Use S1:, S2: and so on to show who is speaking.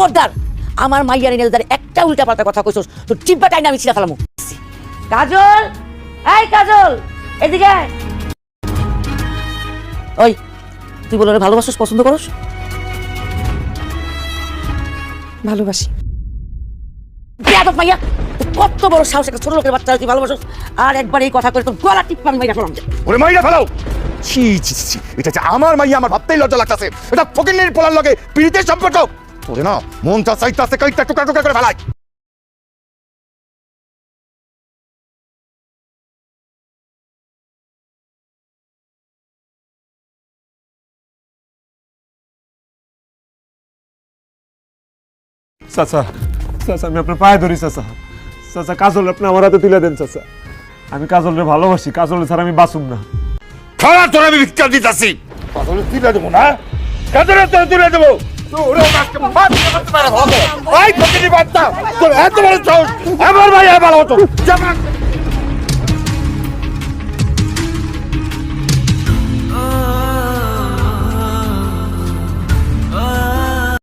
S1: খবরদার আমার মাইয়ার নেলদার একটা উল্টাপাল্টা কথা কইছস তো জিব্বা টাইনা আমি ছিড়া ফেলামু। কাজল, এই কাজল, এদিকে আয়। ওই তুই বলে ভালোবাসিস, পছন্দ করস?
S2: ভালোবাসি।
S1: বেয়াদব মাইয়া, কত বড় সাহস, একটা ছোট লোকের বাচ্চা তুই ভালোবাসিস, আর একবার এই কথা করে তোর গলা টিপা আমি মাইরা ফেলাম।
S3: ওরে মাইরা ফেলাও। ছি ছি ছি, এটা যে আমার মাইয়া, আমার ভাবতেই লজ্জা লাগতাছে। এটা ফকিন্নির পোলার লগে প্রীতির সম্পর্ক। তোরে না মন চাইতাছে কইটা টুকরা টুকরা করে ফেলাই।
S4: চাচা, চাচা আমি আপনার পায়ে ধরি চাচা। চাচা কাজল আপনি আমার হাতে তুলে দেন চাচা। আমি কাজলরে ভালোবাসি, কাজল ছাড়া আমি বাঁচুম না।
S3: খারাপ তোর আমি ভিক্ষা দিতাছি। কাজলে তুলে দেবো না, কাজলে তোর তুলে দেবো। তোরে আজকে মার করতে পারে হবে। ওই ফকিন্নির বাচ্চা, তোর এত বড় সাহস, আমার ভাই ভালো হতো।